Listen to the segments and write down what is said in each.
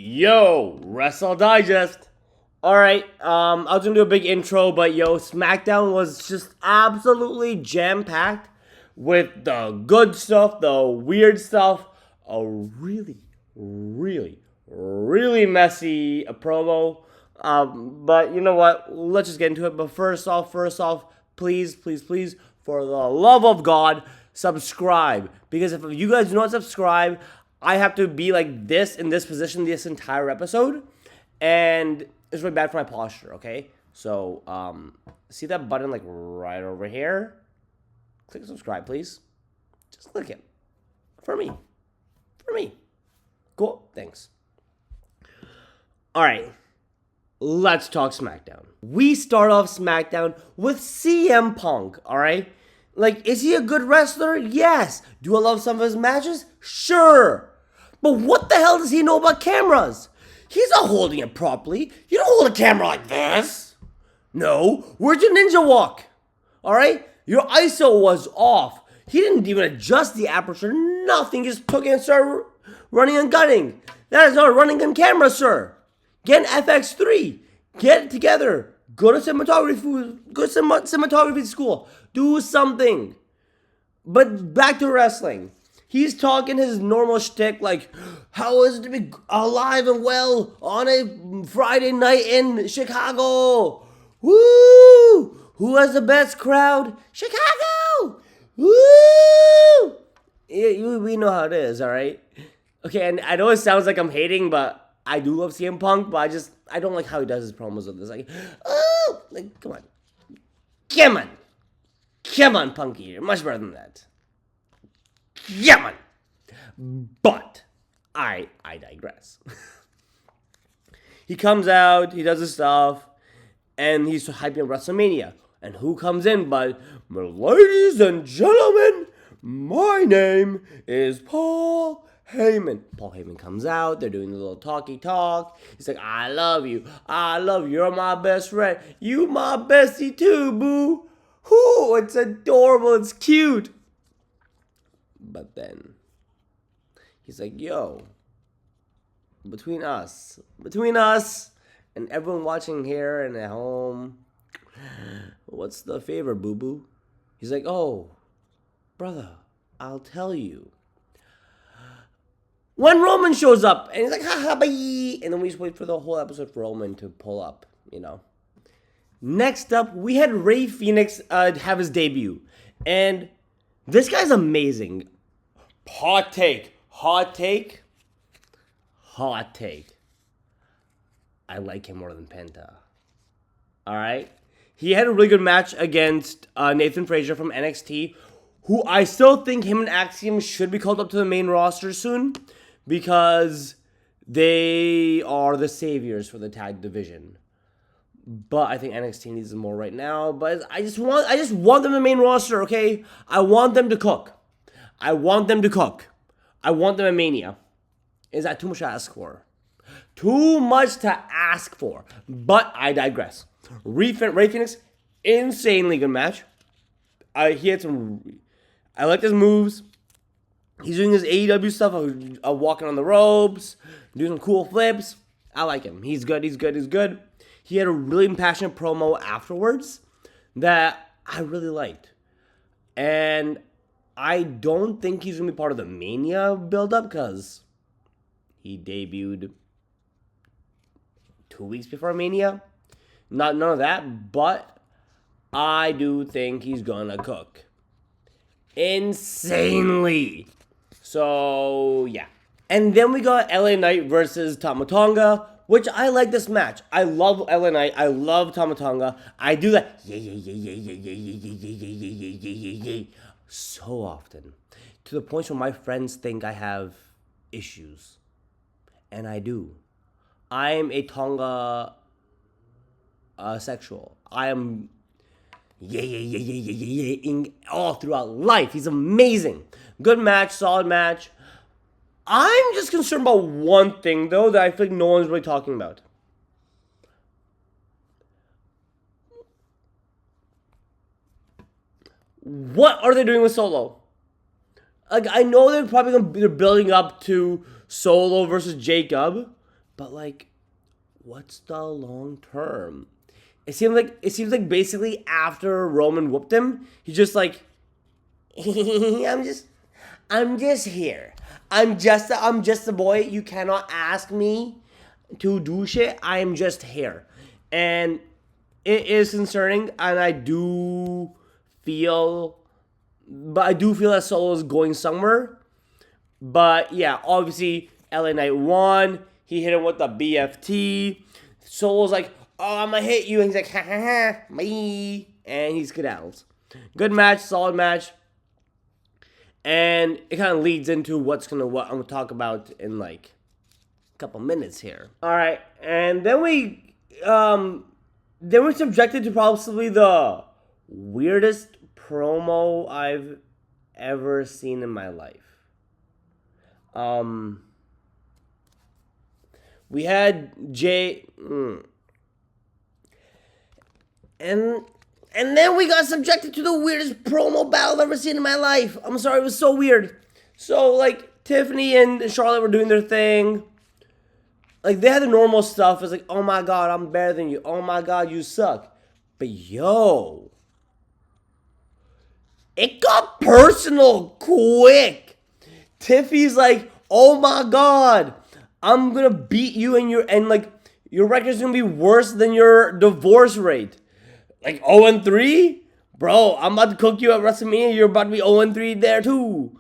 Yo, Wrestle Digest. Alright, I was gonna do a big intro, but yo, SmackDown was just absolutely jam-packed with the good stuff, the weird stuff, a really messy promo. But you know what? Let's just get into it. But first off, please, for the love of God, subscribe. Because if you guys do not subscribe, I have to be like this in this position this entire episode, and it's really bad for my posture. Okay, so see that button like right over here? Click subscribe, please. Just click it for me. Cool. Thanks. All right. Let's talk SmackDown. We start off SmackDown with CM Punk, alright? Like, is he a good wrestler? Yes. Do I love some of his matches? Sure. But what the hell does he know about cameras? He's not holding it properly. You don't hold a camera like this. No. Where's your ninja walk? Alright? Your ISO was off. He didn't even adjust the aperture. Nothing. Just took it and started running and gunning. That is not a running gun camera, sir. Get an FX3. Get it together. Go to cinematography school. Do something. But back to wrestling. He's talking his normal shtick like, how is it to be alive and well on a Friday night in Chicago? Woo! Who has the best crowd? Chicago! Woo! We know how it is, alright? Okay, and I know it sounds like I'm hating, but I do love CM Punk, but I don't like how he does his promos with this. Like, oh, like, come on, Punky, you're much better than that. Come on. But I digress. He comes out, he does his stuff, and he's hyping up WrestleMania. And who comes in but, ladies and gentlemen, my name is Paul Heyman. Paul Heyman comes out. They're doing the little talky talk. He's like, I love you. You're my best friend. You my bestie too, boo. Whoo, it's adorable. It's cute. But then he's like, yo, between us and everyone watching here and at home, what's the favor, boo-boo? He's like, oh, brother, I'll tell you. When Roman shows up, and he's like, haha, bye. And then we just wait for the whole episode for Roman to pull up, you know. Next up, we had Rey Fenix have his debut. And this guy's amazing. Hot take. I like him more than Penta. Alright? He had a really good match against Nathan Frazier from NXT, who I still think him and Axiom should be called up to the main roster soon, because they are the saviors for the tag division. But I think NXT needs them more right now. But I just want them in the main roster, okay? I want them to cook. I want them at Mania. Is that too much to ask for? Too much to ask for. But I digress. Rey Fenix, insanely good match. I like his moves. He's doing his AEW stuff of walking on the ropes, doing some cool flips. I like him. He's good. He had a really passionate promo afterwards that I really liked. And I don't think he's going to be part of the Mania build-up because he debuted 2 weeks before Mania. None of that, but I do think he's going to cook insanely. So, yeah. And then we got LA Knight versus Tama Tonga, which I like this match. I love LA Knight. I love Tama Tonga. I do that so often. To the point where my friends think I have issues. And I do. I am a Tonga sexual. I am all throughout life. He's amazing. Good match, solid match. I'm just concerned about one thing, though, that I feel like no one's really talking about. What are they doing with Solo? Like, I know they're probably they're building up to Solo versus Jacob, But like, what's the long term? It seems like basically after Roman whooped him, he's just like, I'm just here. I'm just a boy. You cannot ask me to do shit. I am just here. And it is concerning, and I do feel that Solo is going somewhere. But yeah, obviously LA Knight won. He hit him with the BFT. Solo's like, oh, I'm gonna hit you. And he's like, ha ha ha, bye. And he skedaddles. Good match, solid match. And it kind of leads into what I'm gonna talk about in like a couple minutes here. All right, and then we're subjected to probably the weirdest promo I've ever seen in my life. We had Jay, and then we got subjected to the weirdest promo battle I've ever seen in my life. I'm sorry, it was so weird. So, like, Tiffany and Charlotte were doing their thing. Like, they had the normal stuff. It's like, oh my god, I'm better than you. Oh my god, you suck. But yo, it got personal quick. Tiffy's like, oh my god, I'm gonna beat you and your record's gonna be worse than your divorce rate. Like 0-3? Bro, I'm about to cook you at WrestleMania. You're about to be 0-3 there too.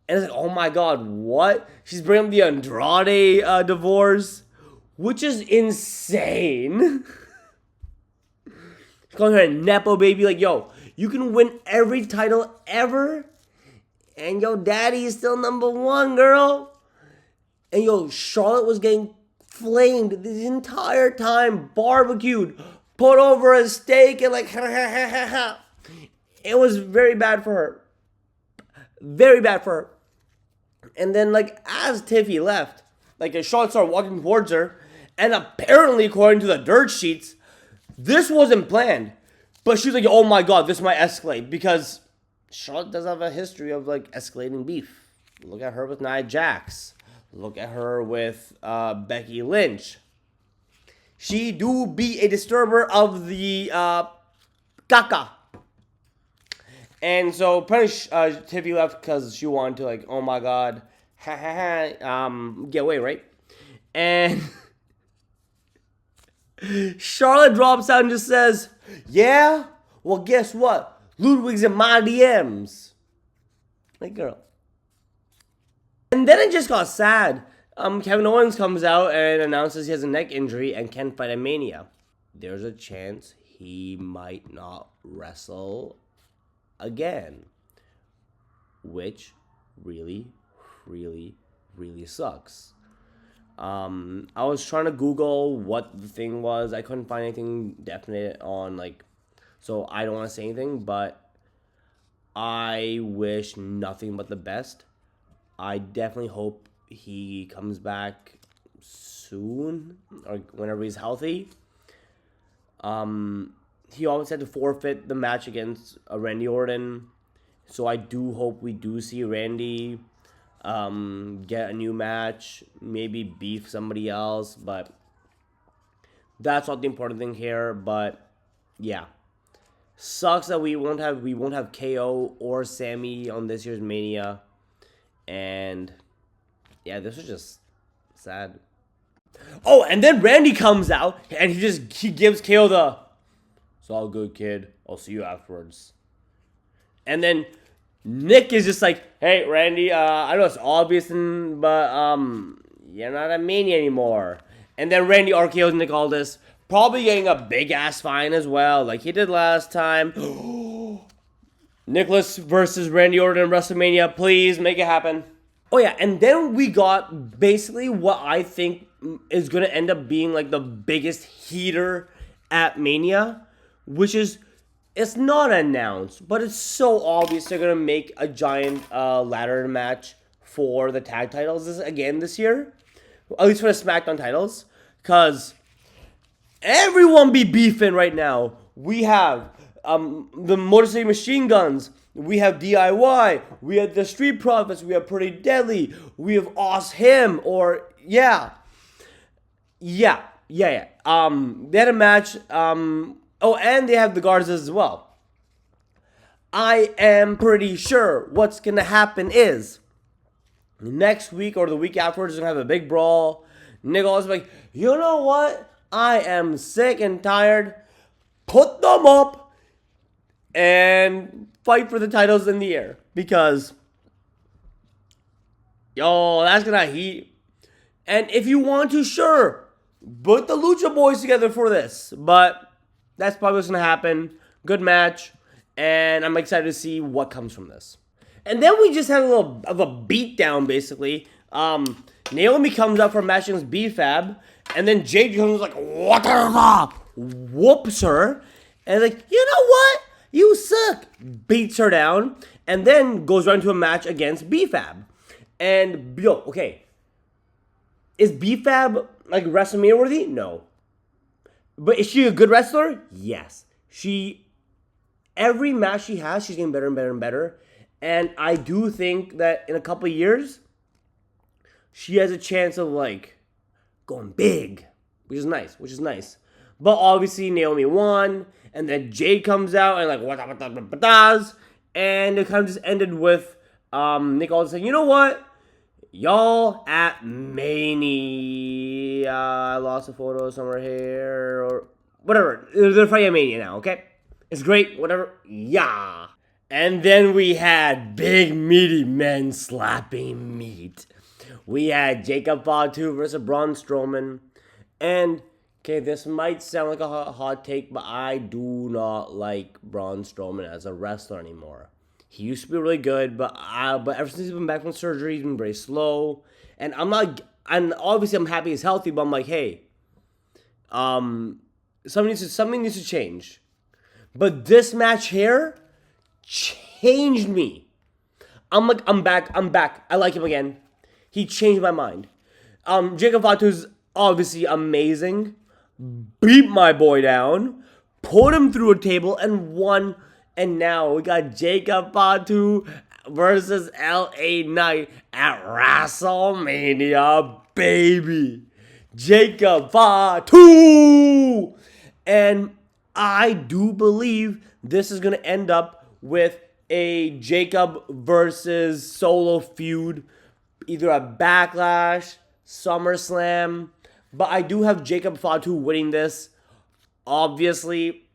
And it's like, oh my god, what? She's bringing up the Andrade divorce, which is insane. She's calling her a Nepo baby. Like, yo, you can win every title ever, and yo, daddy is still number one, girl. And yo, Charlotte was getting flamed the entire time, barbecued, put over a steak, and like, it was very bad for her. Very bad for her. And then, like, as Tiffy left, like, Charlotte started walking towards her, and apparently, according to the dirt sheets, this wasn't planned. But she was like, oh my god, this might escalate, because Charlotte does have a history of, like, escalating beef. Look at her with Nia Jax. Look at her with Becky Lynch. She do be a disturber of the caca. And so apparently Tiffy left because she wanted to, like, oh my god, get away, right? And Charlotte drops out and just says, yeah? Well, guess what? Ludwig's in my DMs. Like, girl. And then it just got sad. Kevin Owens comes out and announces he has a neck injury and can't fight at Mania. There's a chance he might not wrestle again, which really, really, really sucks. I was trying to Google what the thing was. I couldn't find anything definite on, like, so I don't want to say anything, but I wish nothing but the best. I definitely hope he comes back soon or whenever he's healthy. He always had to forfeit the match against Randy Orton, so I do hope we do see Randy get a new match, maybe beef somebody else, but that's not the important thing here. But yeah, sucks that we won't have KO or Sammy on this year's Mania, and yeah, this was just sad. Oh, and then Randy comes out and he gives KO the, it's all good, kid, I'll see you afterwards. And then Nick is just like, hey, Randy, I know it's obvious, but you're not a Mania anymore. And then Randy RKO's Nick Aldis, probably getting a big-ass fine as well, like he did last time. Nicholas versus Randy Orton in WrestleMania, please make it happen. Oh yeah, and then we got basically what I think is going to end up being like the biggest heater at Mania, which is, it's not announced, but it's so obvious they're going to make a giant ladder match for the tag titles this year. At least for the SmackDown titles. Because everyone be beefing right now. We have the Motor City Machine Guns. We have DIY. We have the Street Profits. We have Pretty Deadly. We have Him. Or, yeah. Yeah. They had a match. Oh, and they have the guards as well. I am pretty sure what's gonna happen is next week or the week afterwards, they're gonna have a big brawl. Nick Aldis like, you know what? I am sick and tired. Put them up and fight for the titles in the air. Because, yo, that's gonna heat. And if you want to, sure, put the Lucha Boys together for this. But that's probably what's gonna happen. Good match. And I'm excited to see what comes from this. And then we just had a little of a beatdown, basically. Naomi comes up for a match against B-Fab. And then Jade comes like, whatever, whoops her. And like, you know what? You suck. Beats her down. And then goes right into a match against B-Fab. And, yo, okay. Is B-Fab, like, WrestleMania worthy? No. But is she a good wrestler? Yes. Every match she has, she's getting better and better and better. And I do think that in a couple of years, she has a chance of, like, going big, which is nice. But obviously, Naomi won, and then Jade comes out, and like, what, and it kind of just ended with Nick Aldis saying, you know what? Y'all at Mania, I lost a photo somewhere here, or whatever. They're fighting at Mania now, okay? It's great, whatever, yeah. And then we had big meaty men slapping meat. We had Jacob Fatu versus Braun Strowman. And, okay, this might sound like a hot take, but I do not like Braun Strowman as a wrestler anymore. He used to be really good, but ever since he's been back from surgery, he's been very slow. And and obviously I'm happy he's healthy, but I'm like, hey, something needs to change. But this match here changed me. I'm like, I'm back. I like him again. He changed my mind. Jacob Fatu's obviously amazing. Beat my boy down. Put him through a table and won. And now we got Jacob Fatu versus LA Knight at WrestleMania, baby. Jacob Fatu! And I do believe this is going to end up with a Jacob versus Solo feud. Either a Backlash, SummerSlam. But I do have Jacob Fatu winning this. Obviously,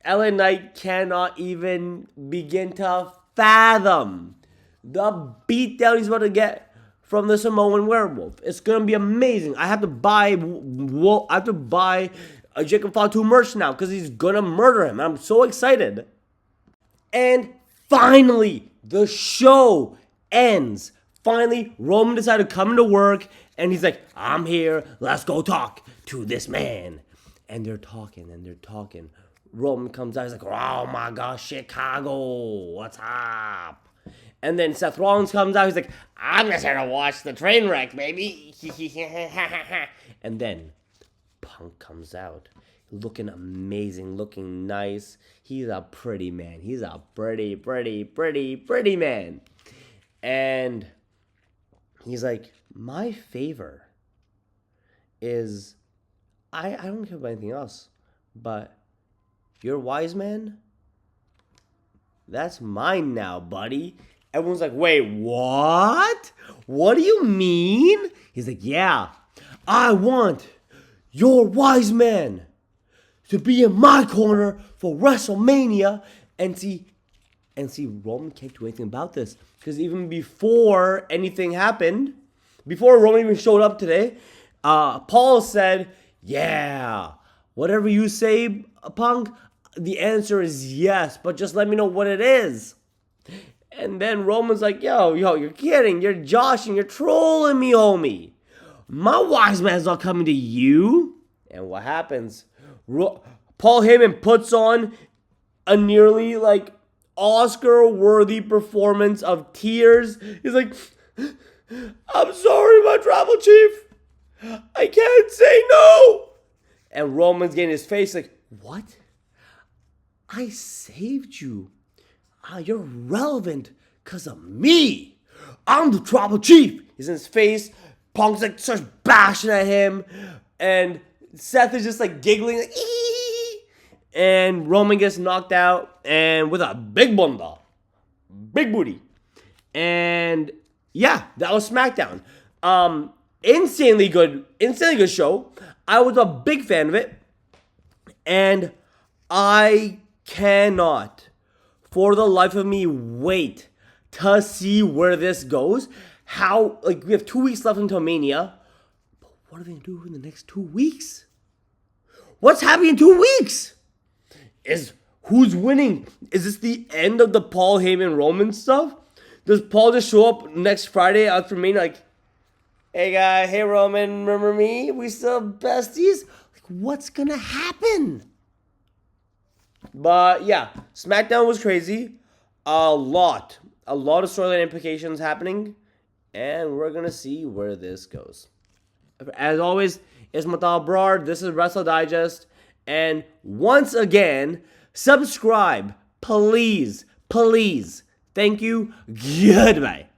LA Knight cannot even begin to fathom the beatdown he's about to get from the Samoan Werewolf. It's going to be amazing. I have to buy a Jacob Fatu merch now because he's going to murder him. I'm so excited. And finally, the show ends. Finally, Roman decided to come into work, and he's like, I'm here, let's go talk to this man. And they're talking. Roman comes out, he's like, oh my gosh, Chicago, what's up? And then Seth Rollins comes out, he's like, I'm just here to watch the train wreck, baby. And then Punk comes out, looking amazing, looking nice. He's a pretty man. He's a pretty man. And he's like, my favor is, I don't care about anything else, but your wise man, that's mine now, buddy. Everyone's like, wait, what? What do you mean? He's like, yeah, I want your wise man to be in my corner for WrestleMania. And see, Roman can't do anything about this. Because even before anything happened, before Roman even showed up today, Paul said, yeah, whatever you say, Punk, the answer is yes, but just let me know what it is. And then Roman's like, yo, you're kidding, you're joshing, you're trolling me, homie. My wise man's not coming to you. And what happens? Paul Heyman puts on a nearly, like, Oscar-worthy performance of tears. He's like, I'm sorry, my tribal chief. I can't say no. And Roman's getting his face like, what? I saved you. You're relevant because of me. I'm the tribal chief. He's in his face. Punk's like starts bashing at him. And Seth is just like giggling, like, ee! And Roman gets knocked out, and with a big bunda, big booty. And yeah, that was SmackDown. Insanely good show. I was a big fan of it, and I cannot, for the life of me, wait to see where this goes. How, like, we have 2 weeks left until Mania. But what are they going to do in the next 2 weeks? What's happening in 2 weeks? Who's winning? Is this the end of the Paul Heyman Roman stuff? Does Paul just show up next Friday after Mania like, hey guy, hey Roman, remember me? We still besties? Like, what's going to happen? But yeah, SmackDown was crazy. A lot of storyline implications happening, and we're gonna see where this goes. As always, it's mcdonagh Broad. This is Wrestle Digest, and once again, subscribe, please. Thank you. Goodbye.